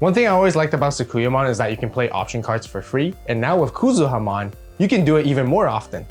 One thing I always liked about Sakuyamon is that you can play option cards for free, and now with Kuzuhamon, you can do it even more often.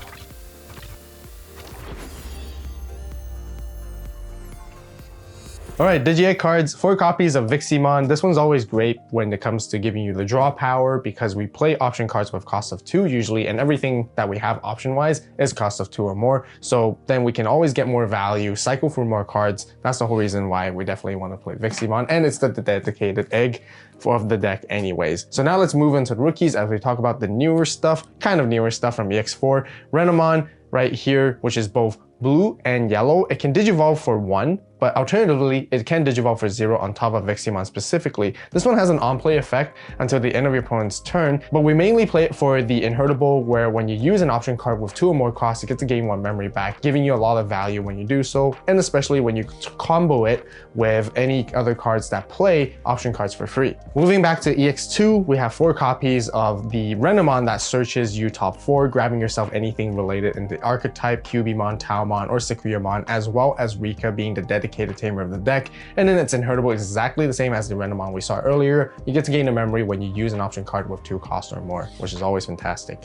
Alright, Digi-Egg cards, 4 copies of Viximon. This one's always great when it comes to giving you the draw power because we play option cards with cost of 2 usually, and everything that we have option-wise is cost of 2 or more. So then we can always get more value, cycle for more cards. That's the whole reason why we definitely want to play Viximon, and it's the dedicated egg of the deck anyways. So now let's move into the rookies as we talk about the newer stuff, kind of newer stuff from EX4. Renamon right here, which is both blue and yellow. It can digivolve for 1, but alternatively, it can digivolve for 0 on top of Viximon specifically. This one has an on-play effect until the end of your opponent's turn, but we mainly play it for the inheritable, where when you use an option card with 2 or more costs, you get to gain 1 memory back, giving you a lot of value when you do so, and especially when you combo it with any other cards that play option cards for free. Moving back to EX2, we have 4 copies of the Renamon that searches you top 4, grabbing yourself anything related in the archetype, Cubimon, Taomon, or Sakuyamon, as well as Rika being the dedicated tamer of the deck, and then it's inheritable exactly the same as the Renamon we saw earlier. You get to gain a memory when you use an option card with 2 costs or more, which is always fantastic.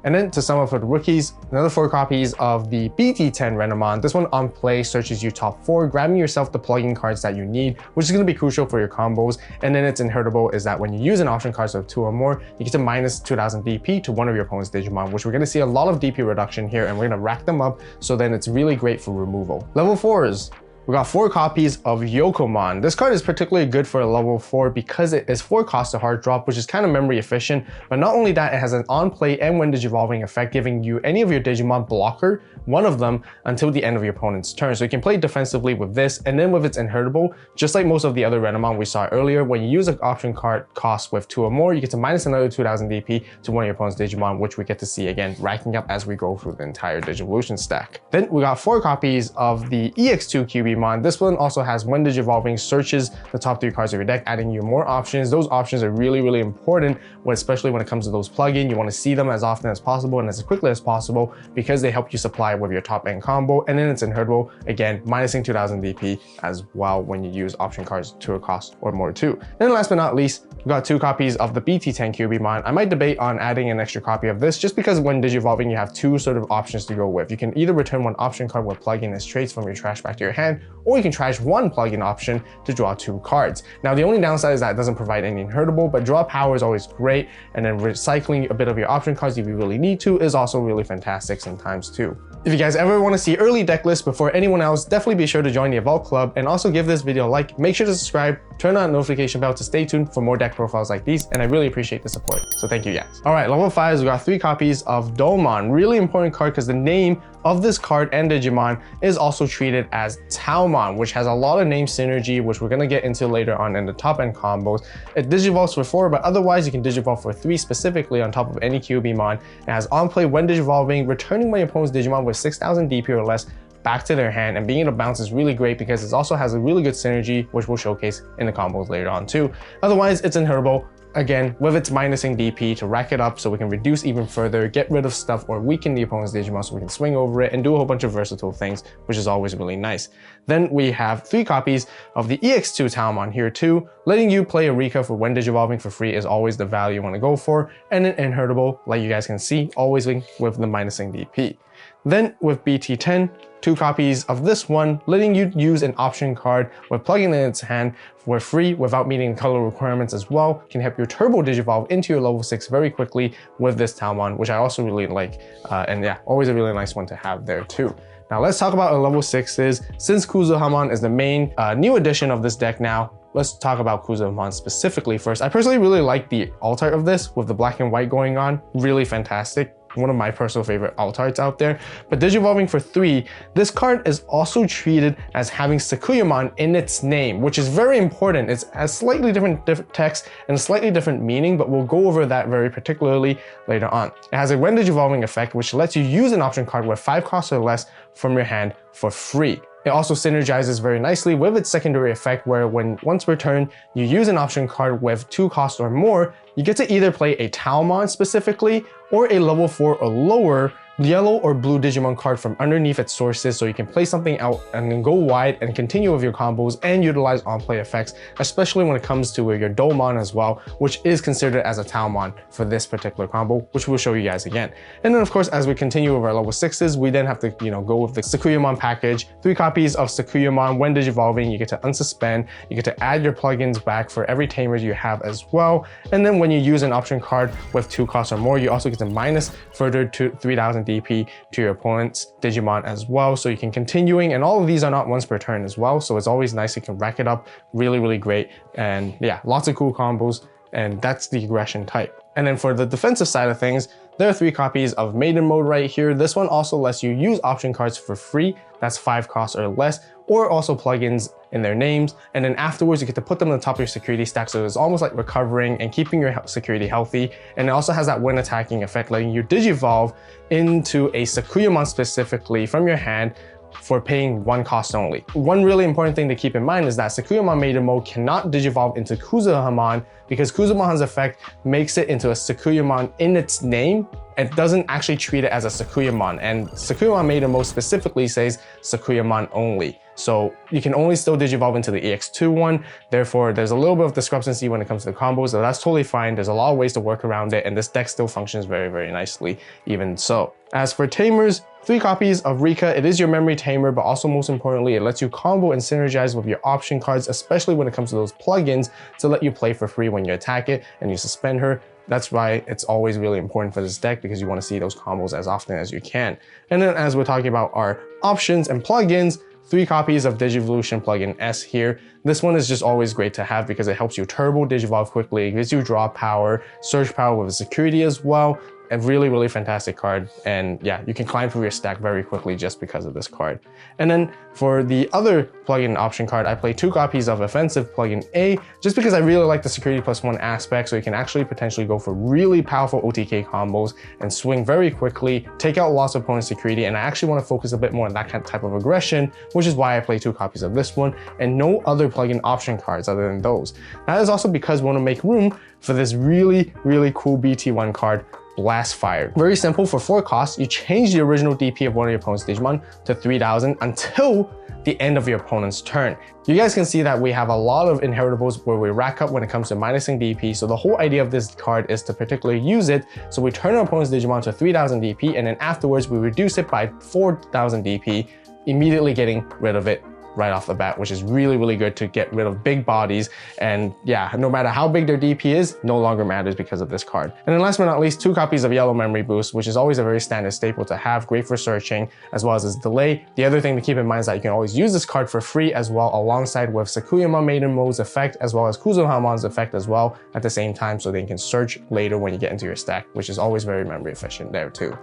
And then to sum up for the rookies, another 4 copies of the BT10 Renamon. This one on play searches you top 4, grabbing yourself the plugin cards that you need, which is going to be crucial for your combos. And then its inheritable is that when you use an option card of 2 or more, you get to minus 2000 DP to one of your opponent's Digimon, which we're going to see a lot of DP reduction here, and we're going to rack them up, so then it's really great for removal. Level 4s. We got 4 copies of Yokomon. This card is particularly good for a level 4 because it is 4 cost to hard drop, which is kind of memory efficient. But not only that, it has an on-play and when digivolving effect, giving you any of your Digimon blocker, one of them, until the end of your opponent's turn. So you can play defensively with this, and then with its inheritable, just like most of the other Renamon we saw earlier, when you use an option card cost with 2 or more, you get to minus another 2000 DP to one of your opponent's Digimon, which we get to see again, racking up as we go through the entire Digivolution stack. Then we got 4 copies of the EX2 Cubimon. This one also has when digivolving, searches the top 3 cards of your deck, adding you more options. Those options are really, really important, especially when it comes to those plugins. You want to see them as often as possible and as quickly as possible because they help you supply with your top end combo. And then it's inheritable, again, minusing 2000 DP as well when you use option cards to a cost or more too. Then last but not least, we've got 2 copies of the BT10 Cubimon. I might debate on adding an extra copy of this just because when digivolving, you have 2 sort of options to go with. You can either return 1 option card with plugin as traits from your trash back to your hand, or you can trash 1 plugin option to draw 2 cards. Now, the only downside is that it doesn't provide any inheritable, but draw power is always great, and then recycling a bit of your option cards if you really need to is also really fantastic sometimes too. If you guys ever want to see early deck lists before anyone else, definitely be sure to join the Avault Club, and also give this video a like. Make sure to subscribe, turn on the notification bell to stay tuned for more deck profiles like these, and I really appreciate the support, so thank you guys. Alright, level 5s, we got 3 copies of Domon. Really important card because the name of this card and Digimon is also treated as Taomon, which has a lot of name synergy, which we're going to get into later on in the top end combos. It digivolves for 4, but otherwise you can digivolve for 3 specifically on top of any Cubimon. It has on play when digivolving, returning my opponent's Digimon with 6000 DP or less back to their hand, and being able to bounce is really great because it also has a really good synergy, which we'll showcase in the combos later on too. Otherwise, it's inheritable, again, with its minusing DP to rack it up so we can reduce even further, get rid of stuff, or weaken the opponent's Digimon so we can swing over it and do a whole bunch of versatile things, which is always really nice. Then we have 3 copies of the EX2 Taomon here too. Letting you play a Rika for when digivolving for free is always the value you want to go for, and an inheritable, like you guys can see, always with the minusing DP. Then with BT10, 2 copies of this one, letting you use an option card with plugin in its hand for free without meeting color requirements as well. Can help your turbo digivolve into your level 6 very quickly with this Taomon, which I also really like. And yeah, always a really nice one to have there too. Now let's talk about a level 6s. Since Kuzuhamon is the main new addition of this deck now, let's talk about Kuzuhamon specifically first. I personally really like the alt art of this with the black and white going on. Really fantastic. One of my personal favorite alt arts out there. But digivolving for 3, this card is also treated as having Sakuyamon in its name, which is very important. It's a slightly different text and a slightly different meaning, but we'll go over that very particularly later on. It has a when digivolving effect, which lets you use an option card with 5 costs or less from your hand for free. It also synergizes very nicely with its secondary effect, where once returned, you use an option card with 2 costs or more, you get to either play a Taomon specifically or a level 4 or lower yellow or blue Digimon card from underneath its sources, so you can play something out and then go wide and continue with your combos and utilize on-play effects, especially when it comes to your Domon as well, which is considered as a Talmon for this particular combo, which we'll show you guys again. And then of course, as we continue with our level 6s, we then have to, go with the Sakuyamon package. 3 copies of Sakuyamon. When digivolving, you get to unsuspend, you get to add your plugins back for every Tamers you have as well. And then when you use an option card with 2 costs or more, you also get to minus further to 3000 DP to your opponent's Digimon as well. So you can continuing, and all of these are not once per turn as well. So it's always nice, you can rack it up really, really great. And yeah, lots of cool combos, and that's the aggression type. And then for the defensive side of things, there are 3 copies of Maiden Mode right here. This one also lets you use option cards for free. That's 5 costs or less, or also plugins in their names. And then afterwards, you get to put them on the top of your security stack. So it's almost like recovering and keeping your security healthy. And it also has that when attacking effect, letting you digivolve into a Sakuyamon specifically from your hand for paying 1 cost only. One really important thing to keep in mind is that Sakuyamon Maiden Mode cannot digivolve into Kuzuhamon because Kuzuhamon's effect makes it into a Sakuyamon in its name. It doesn't actually treat it as a Sakuyamon, and Sakuyamon Maiden Mode specifically says Sakuyamon only. So you can only still digivolve into the EX2 one. Therefore, there's a little bit of discrepancy when it comes to the combos, so that's totally fine. There's a lot of ways to work around it, and this deck still functions very, very nicely even so. As for Tamers, 3 copies of Rika. It is your memory tamer, but also most importantly, it lets you combo and synergize with your option cards, especially when it comes to those plugins to let you play for free when you attack it and you suspend her. That's why it's always really important for this deck, because you want to see those combos as often as you can. And then as we're talking about our options and plugins, 3 copies of Digivolution plugin S here. This one is just always great to have because it helps you turbo digivolve quickly. It gives you draw power, surge power with security as well. A really, really fantastic card. And yeah, you can climb through your stack very quickly just because of this card. And then for the other plugin option card, I play 2 copies of Offensive plugin A, just because I really like the security +1 aspect. So you can actually potentially go for really powerful OTK combos and swing very quickly, take out lots of opponent security. And I actually want to focus a bit more on that kind of type of aggression, which is why I play 2 copies of this one and no other plugin option cards other than those. That is also because we want to make room for this really, really cool BT1 card, Blast Fire. Very simple. For 4 costs, you change the original DP of one of your opponent's Digimon to 3000 until the end of your opponent's turn. You guys can see that we have a lot of inheritables where we rack up when it comes to minusing DP. So the whole idea of this card is to particularly use it. So we turn our opponent's Digimon to 3000 DP, and then afterwards we reduce it by 4000 DP, immediately getting rid of it right off the bat, which is really, really good to get rid of big bodies. And yeah, no matter how big their DP is, no longer matters because of this card. And then last but not least, 2 copies of Yellow Memory Boost, which is always a very standard staple to have, great for searching, as well as its delay. The other thing to keep in mind is that you can always use this card for free as well, alongside with Sakuyamon Maiden Mode's effect, as well as Kuzuhamon's effect as well at the same time, so they can search later when you get into your stack, which is always very memory efficient there too.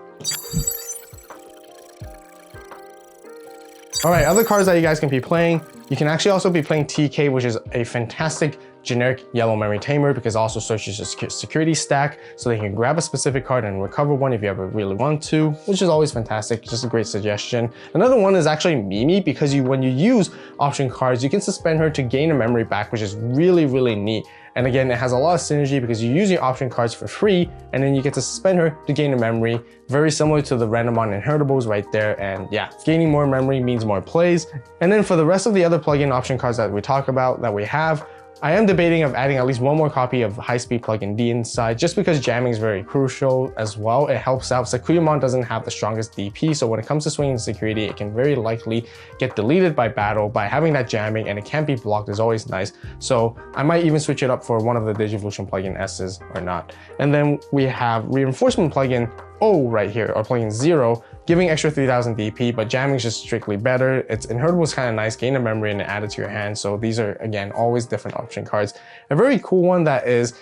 All right, other cards that you guys can be playing. You can actually also be playing TK, which is a fantastic generic yellow memory tamer because it also searches a security stack, so they can grab a specific card and recover one if you ever really want to, which is always fantastic. Just a great suggestion. Another one is actually Mimi, because when you use option cards, you can suspend her to gain a memory back, which is really, really neat. And again, it has a lot of synergy because you use your option cards for free, and then you get to suspend her to gain a memory. Very similar to the Randomon Inheritables right there. And yeah, gaining more memory means more plays. And then for the rest of the other plugin option cards that we talk about, that we have, I am debating of adding at least 1 more copy of High Speed Plugin D inside, just because jamming is very crucial as well. It helps out. Sakuyamon doesn't have the strongest DP, so when it comes to swinging security, it can very likely get deleted by battle. By having that jamming and it can't be blocked is always nice. So I might even switch it up for one of the Digivolution plugin S's or not. And then we have Reinforcement Plugin O right here, or plugin 0, giving extra 3000 DP, but jamming is just strictly better. Its Inheritable is kind of nice, gain a memory and add it to your hand. So these are, again, always different option cards. A very cool one that is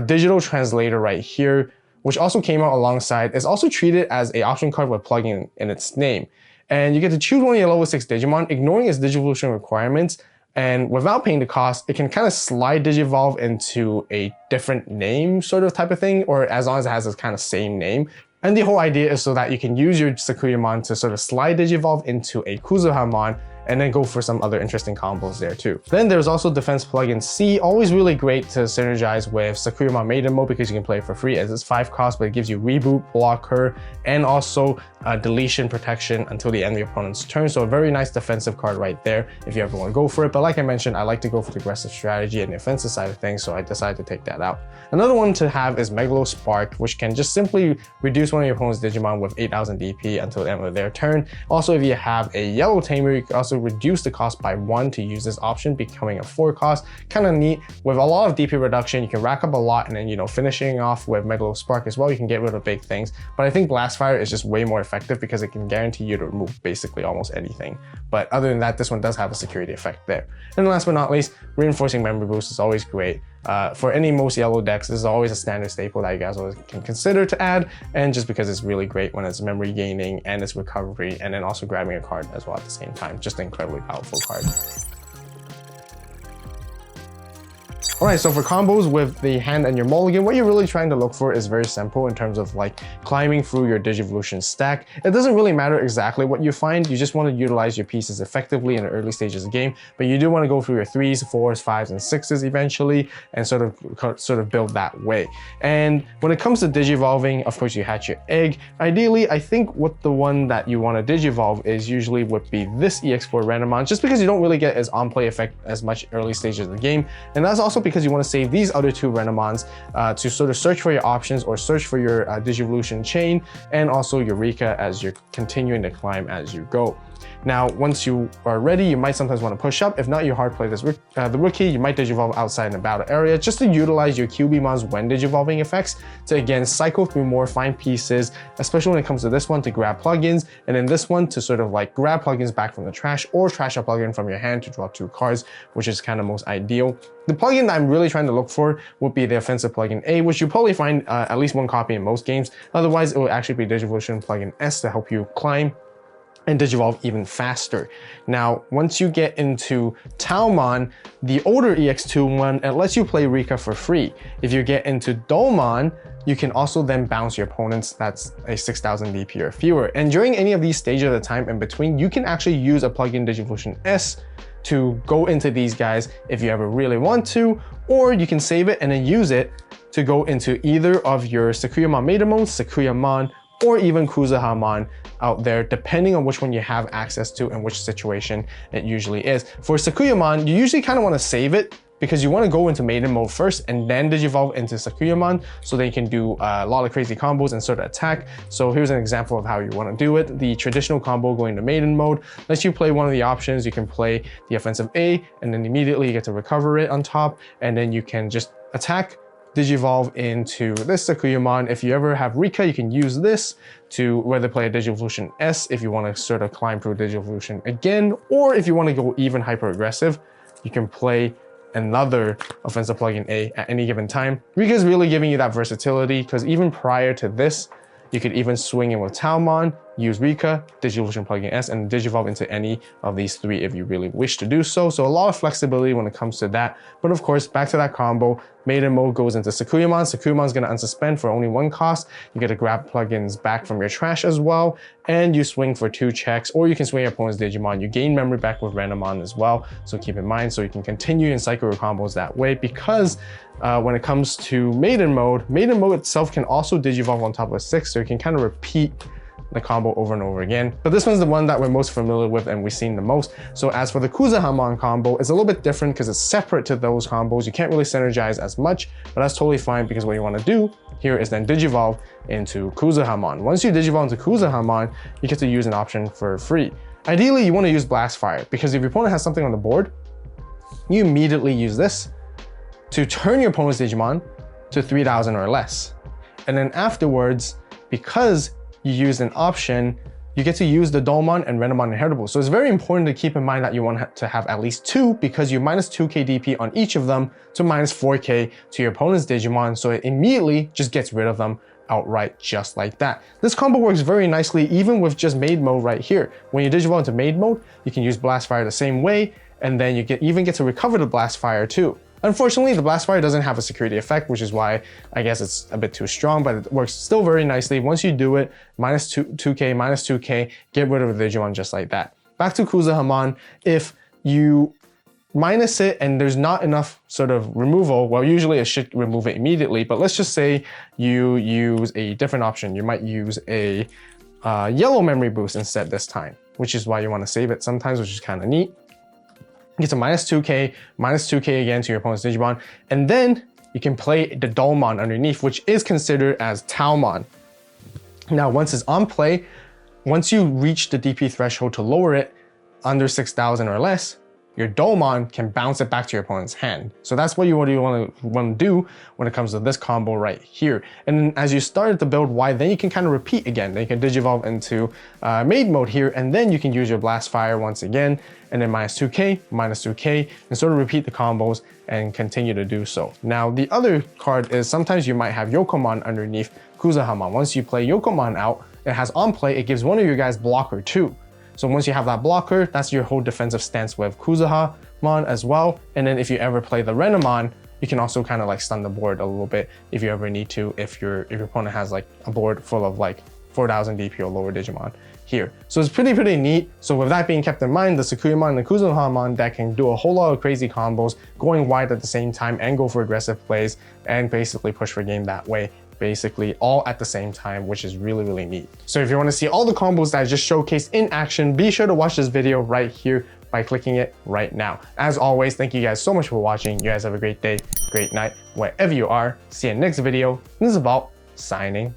Digital Translator right here, which also came out alongside, is also treated as an option card with plugin in its name. And you get to choose one of your level 6 Digimon, ignoring its Digivolution requirements, and without paying the cost, it can kind of slide Digivolve into a different name sort of type of thing, or as long as it has this kind of same name. And the whole idea is so that you can use your Sakuyamon to sort of slide Digivolve into a Kuzuhamon, and then go for some other interesting combos there too. Then there's also Defense Plugin C, always really great to synergize with Sakuyamon Maiden Mode because you can play it for free as it's 5 cost, but it gives you reboot, blocker, and also deletion protection until the end of your opponent's turn. So a very nice defensive card right there if you ever want to go for it. But like I mentioned, I like to go for the aggressive strategy and the offensive side of things, so I decided to take that out. Another one to have is Megalo Spark, which can just simply reduce one of your opponent's Digimon with 8,000 DP until the end of their turn. Also, if you have a yellow tamer, you can also reduce the cost by 1 to use this option, becoming a 4 cost. Kind of neat. With a lot of DP reduction, you can rack up a lot, and then, you know, finishing off with Megalo Spark as well, you can get rid of big things. But I think Blast Fire is just way more effective because it can guarantee you to remove basically almost anything. But other than that, this one does have a security effect there. And last but not least, Reinforcing Memory Boost is always great. For any most yellow decks, this is always a standard staple that you guys always can consider to add, and just because it's really great when it's memory gaining and it's recovery, and then also grabbing a card as well at the same time. Just an incredibly powerful card. Alright, so for combos with the hand and your mulligan, what you're really trying to look for is very simple in terms of like climbing through your Digivolution stack. It doesn't really matter exactly what you find, you just want to utilize your pieces effectively in the early stages of the game, but you do want to go through your 3s, 4s, 5s, and 6s eventually and sort of build that way. And when it comes to Digivolving, of course you hatch your egg. Ideally, I think what the one that you want to Digivolve is usually would be this EX4 Renamon, just because you don't really get as on-play effect as much early stages of the game, and that's also because you want to save these other 2 Renamons to sort of search for your options or search for your Digivolution chain, and also Eureka as you're continuing to climb as you go. Now, once you are ready, you might sometimes want to push up. If not, you hard play this the rookie. You might Digivolve outside in the battle area just to utilize your QBmons when Digivolving effects to again cycle through more fine pieces, especially when it comes to this one to grab plugins, and then this one to sort of like grab plugins back from the trash or trash a plugin from your hand to draw 2 cards, which is kind of most ideal. The plugin that I'm really trying to look for would be the offensive plugin A, which you'll probably find at least 1 copy in most games. Otherwise, it will actually be Digivolution plugin S to help you climb and Digivolve even faster. Now, once you get into Taomon, the older EX2 one, it lets you play Rika for free. If you get into Domon, you can also then bounce your opponents that's a 6,000 DP or fewer. And during any of these stages of the time in between, you can actually use a plugin Digivolution S to go into these guys if you ever really want to, or you can save it and then use it to go into either of your Sakuyamon Maiden Mode, Sakuyamon, or even Kuzuhamon out there, depending on which one you have access to and which situation it usually is. For Sakuyamon, you usually kind of want to save it because you want to go into Maiden Mode first and then Digivolve into Sakuyamon so they can do a lot of crazy combos and sort of attack. So here's an example of how you want to do it. The traditional combo going to Maiden Mode lets you play one of the options. You can play the offensive A and then immediately you get to recover it on top, and then you can just attack, Digivolve into this Sakuyamon. If you ever have Rika, you can use this to whether play a Digivolution S if you want to sort of climb through Digivolution again, or if you want to go even hyper aggressive, you can play another offensive plugin A at any given time. Rika is really giving you that versatility because even prior to this, you could even swing in with Taomon, use Rika, Digivolution plugin S, and Digivolve into any of these 3 if you really wish to do so. So a lot of flexibility when it comes to that. But of course, back to that combo, Maiden Mode goes into Sakuyamon. Sakuyamon's going to unsuspend for only 1 cost. You get to grab plugins back from your trash as well, and you swing for 2 checks, or you can swing your opponent's Digimon. You gain memory back with Renamon as well, so keep in mind, so you can continue and cycle your combos that way, because when it comes to Maiden Mode itself can also Digivolve on top of 6, so you can kind of repeat the combo over and over again. But this one's the one that we're most familiar with and we've seen the most. So as for the Kuzuhamon combo, it's a little bit different because it's separate to those combos. You can't really synergize as much, but that's totally fine because what you want to do here is then Digivolve into Kuzuhamon. Once you Digivolve into Kuzuhamon, you get to use an option for free. Ideally, you want to use Blast Fire because if your opponent has something on the board, you immediately use this to turn your opponent's Digimon to 3,000 or less. And then afterwards, because you used an option, you get to use the Domon and Renamon inheritable. So it's very important to keep in mind that you want to have at least 2 because you minus 2k DP on each of them to minus 4k to your opponent's Digimon. So it immediately just gets rid of them outright just like that. This combo works very nicely even with just Maid Mode right here. When you Digivolve into Maid Mode, you can use Blast Fire the same way, and then you even get to recover the Blast Fire too. Unfortunately, the Blast Fire doesn't have a security effect, which is why I guess it's a bit too strong, but it works still very nicely. Once you do it, minus 2k, minus 2k, get rid of the Digimon just like that. back to Kuzuhamon, if you minus it and there's not enough sort of removal, well, usually it should remove it immediately, but let's just say you use a different option. You might use a yellow memory boost instead this time, which is why you want to save it sometimes, which is kind of neat. Get a minus 2k again to your opponent's Digimon, and then you can play the Dolmon underneath, which is considered as Taomon. Now, once it's on play, once you reach the DP threshold to lower it under 6,000 or less, your Dolmon can bounce it back to your opponent's hand. So that's what you want to do when it comes to this combo right here. And then as you start the build wide, then you can kind of repeat again. Then you can Digivolve into maid mode here, and then you can use your Blast Fire once again, and then minus 2k, and sort of repeat the combos and continue to do so. Now, the other card is sometimes you might have Yokomon underneath Kuzuhamon. Once you play Yokomon out, it has on play, it gives one of your guys blocker too. So once you have that blocker, that's your whole defensive stance with Kuzuhamon as well. And then if you ever play the Renamon, you can also kind of like stun the board a little bit if you ever need to, if your opponent has like a board full of like 4,000 DP or lower Digimon here. So it's pretty neat. So with that being kept in mind, the Sakuyamon and the Kuzuhamon deck can do a whole lot of crazy combos, going wide at the same time and go for aggressive plays and basically push for game that way. Basically all at the same time, which is really neat. So if you want to see all the combos that I just showcased in action, be sure to watch this video right here by clicking it right now. As always, thank you guys so much for watching. You guys have a great day, great night, wherever you are. See you in the next video. This is Avault, signing